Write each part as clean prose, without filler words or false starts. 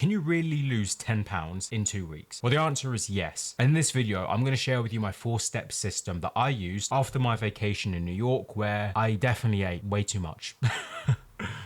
can you really lose 10 pounds in 2 weeks? Well, the answer is yes. In this video, I'm going to share with you my 4-step system that I used after my vacation in New York, where I definitely ate way too much.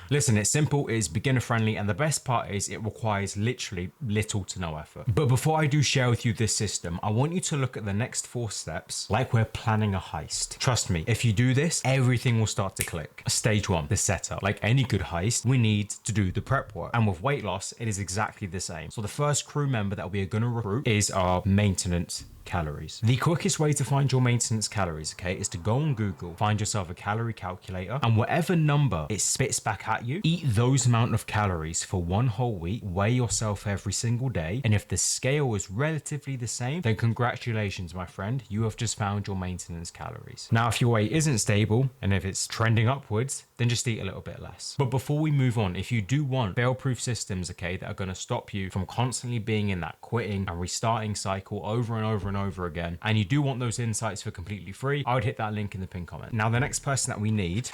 Listen, it's simple, it's beginner friendly, and the best part is it requires literally little to no effort. But before I do share with you this system, I want you to look at the next 4 steps like we're planning a heist. Trust me, if you do this, everything will start to click. Stage 1, the setup. Like any good heist, we need to do the prep work. And with weight loss, it is exactly the same. So the first crew member that we are going to recruit is our maintenance calories. The quickest way to find your maintenance calories, okay, is to go on Google, find yourself a calorie calculator, and whatever number it spits back at you, eat those amount of calories for 1 whole week, weigh yourself every single day, and if the scale is relatively the same, then congratulations, my friend, you have just found your maintenance calories. Now, if your weight isn't stable, and if it's trending upwards, then just eat a little bit less. But before we move on, if you do want fail-proof systems, okay, that are going to stop you from constantly being in that quitting and restarting cycle over and over and over again, and you do want those insights for completely free, I would hit that link in the pinned comment. Now, the next person that we need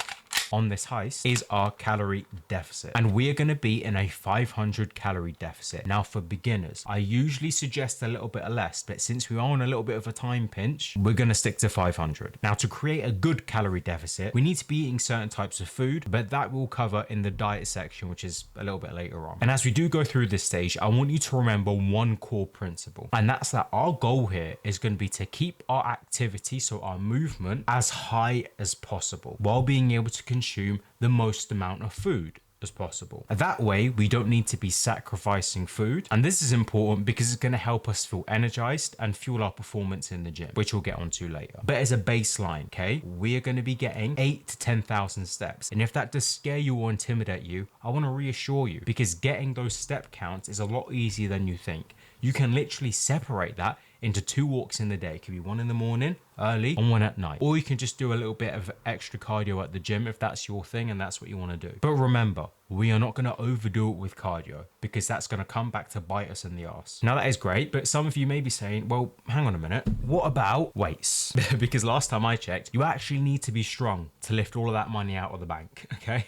on this heist is our calorie deficit, and we are going to be in a 500 calorie deficit. Now, for beginners, I usually suggest a little bit less, but since we are on a little bit of a time pinch, we're going to stick to 500. Now, to create a good calorie deficit, we need to be eating certain types of food, but that we'll cover in the diet section, which is a little bit later on. And as we do go through this stage, I want you to remember one core principle, and that's that our goal here is going to be to keep our activity, so our movement, as high as possible, while being able to consume the most amount of food as possible. That way, we don't need to be sacrificing food. And this is important because it's going to help us feel energized and fuel our performance in the gym, which we'll get onto later. But as a baseline, okay, we are going to be getting 8 to 10,000 steps. And if that does scare you or intimidate you, I want to reassure you, because getting those step counts is a lot easier than you think. You can literally separate that into 2 walks in the day. It could be 1 in the morning, early, and 1 at night. Or you can just do a little bit of extra cardio at the gym if that's your thing and that's what you want to do. But remember, we are not going to overdo it with cardio, because that's going to come back to bite us in the ass. Now, that is great, but some of you may be saying, well, hang on a minute, what about weights? Because last time I checked, you actually need to be strong to lift all of that money out of the bank, okay?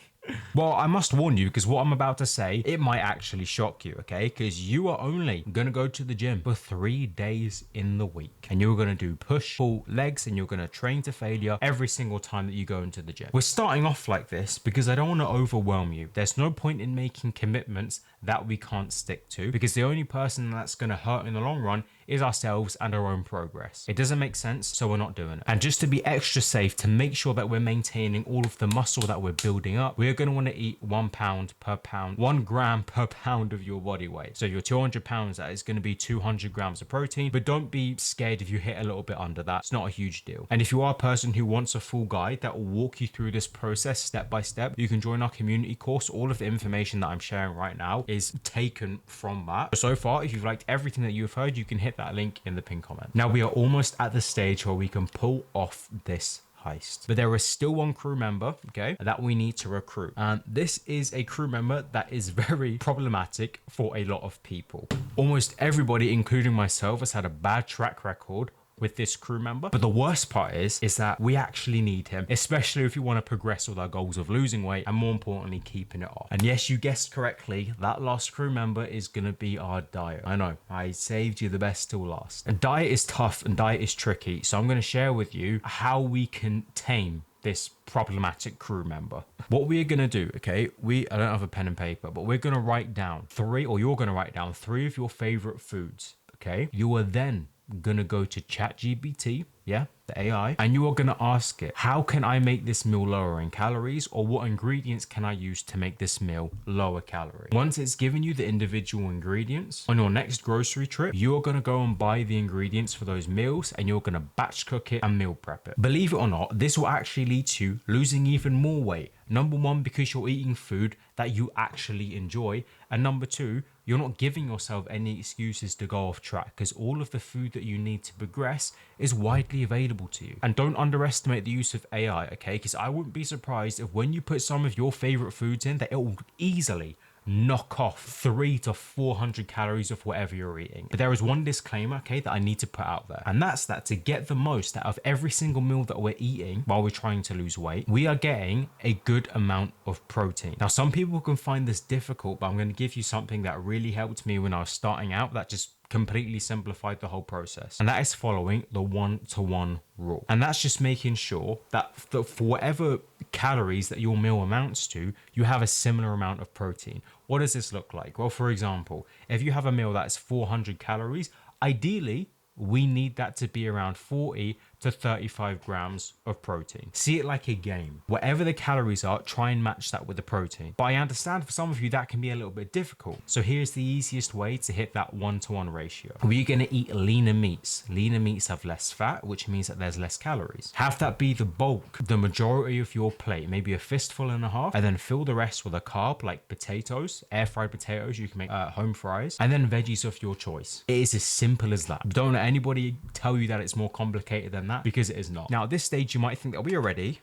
Well, I must warn you, because what I'm about to say, it might actually shock you, okay? Because you are only going to go to the gym for 3 days in the week. And you're going to do push, pull, legs, and you're going to train to failure every single time that you go into the gym. We're starting off like this because I don't want to overwhelm you. There's no point in making commitments that we can't stick to, because the only person that's going to hurt in the long run is ourselves and our own progress. It doesn't make sense, so we're not doing it. And just to be extra safe, to make sure that we're maintaining all of the muscle that we're building up, we're going to want to eat 1 pound per pound, 1 gram per pound of your body weight. So your 200 pounds, that is going to be 200 grams of protein, but don't be scared if you hit a little bit under that. It's not a huge deal. And if you are a person who wants a full guide that will walk you through this process step by step, you can join our community course. All of the information that I'm sharing right now is taken from that. So far, if you've liked everything that you've heard, you can hit that link in the pinned comment. Now, we are almost at the stage where we can pull off this heist, but there is still 1 crew member, okay, that we need to recruit, and this is a crew member that is very problematic for a lot of people. Almost everybody, including myself, has had a bad track record with this crew member. But the worst part is that we actually need him, especially if you want to progress with our goals of losing weight and, more importantly, keeping it off. And yes, you guessed correctly, that last crew member is going to be our diet. I know, I saved you the best till last. And diet is tough and diet is tricky, so I'm going to share with you how we can tame this problematic crew member. What we're going to do, okay, I don't have a pen and paper, but we're going to write down 3, or you're going to write down 3 of your favorite foods, okay? You are then gonna go to ChatGPT, yeah, the AI, and you are gonna ask it, how can I make this meal lower in calories, or what ingredients can I use to make this meal lower calorie? Once it's given you the individual ingredients, on your next grocery trip, you're gonna go and buy the ingredients for those meals, and you're gonna batch cook it and meal prep it. Believe it or not, this will actually lead to losing even more weight. Number 1, because you're eating food that you actually enjoy, and number 2, you're not giving yourself any excuses to go off track, because all of the food that you need to progress is widely available to you. And don't underestimate the use of AI, okay? Because I wouldn't be surprised if when you put some of your favorite foods in, that it will easily knock off 300 to 400 calories of whatever you're eating. But there is one disclaimer, okay, that I need to put out there. And that's that to get the most out of every single meal that we're eating while we're trying to lose weight, we are getting a good amount of protein. Now, some people can find this difficult, but I'm going to give you something that really helped me when I was starting out that just completely simplified the whole process. And that is following the 1-to-1 rule. And that's just making sure that for whatever calories that your meal amounts to, you have a similar amount of protein. What does this look like? Well, for example, if you have a meal that's 400 calories, ideally, we need that to be around 40 to 35 grams of protein. See it like a game. Whatever the calories are, try and match that with the protein. But I understand for some of you that can be a little bit difficult. So here's the easiest way to hit that 1-to-1 ratio. We're gonna eat leaner meats. Leaner meats have less fat, which means that there's less calories. Have that be the bulk, the majority of your plate, maybe a fistful and a half, and then fill the rest with a carb like potatoes, air fried potatoes, you can make home fries, and then veggies of your choice. It is as simple as that. Don't let anybody tell you that it's more complicated than that, because it is not. Now, at this stage, you might think that we are ready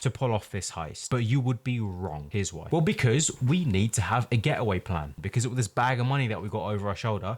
to pull off this heist, but you would be wrong. Here's why. Well, because we need to have a getaway plan, because with this bag of money that we got over our shoulder,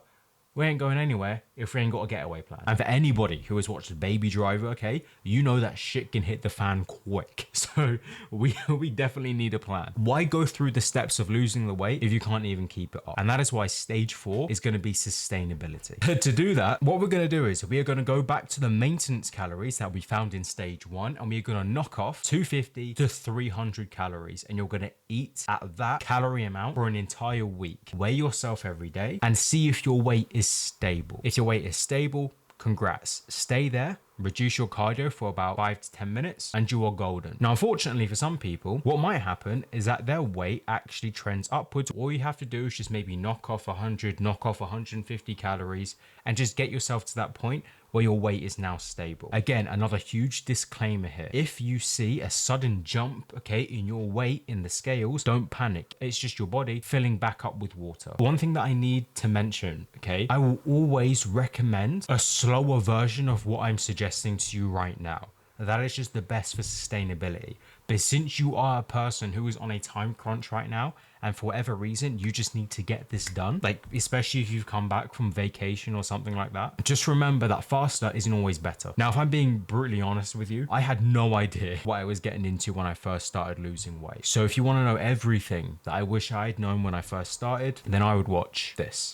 we ain't going anywhere if we ain't got a getaway plan. And for anybody who has watched Baby Driver, okay, you know that shit can hit the fan quick. So we definitely need a plan. Why go through the steps of losing the weight if you can't even keep it up? And that is why stage 4 is going to be sustainability. To do that, what we're going to do is we are going to go back to the maintenance calories that we found in stage 1, and we're going to knock off 250 to 300 calories, and you're going to eat at that calorie amount for an entire week. Weigh yourself every day and see if your weight is stable. If your weight is stable, congrats. Stay there, reduce your cardio for about 5 to 10 minutes, and you are golden. Now, unfortunately for some people, what might happen is that their weight actually trends upwards. All you have to do is just maybe knock off 100, knock off 150 calories, and just get yourself to that point where your weight is now stable. Again, another huge disclaimer here. If you see a sudden jump, okay, in your weight in the scales, don't panic. It's just your body filling back up with water. One thing that I need to mention, okay, I will always recommend a slower version of what I'm suggesting to you right now. That is just the best for sustainability. But since you are a person who is on a time crunch right now, and for whatever reason, you just need to get this done, like especially if you've come back from vacation or something like that, just remember that faster isn't always better. Now, if I'm being brutally honest with you, I had no idea what I was getting into when I first started losing weight. So if you want to know everything that I wish I had known when I first started, then I would watch this.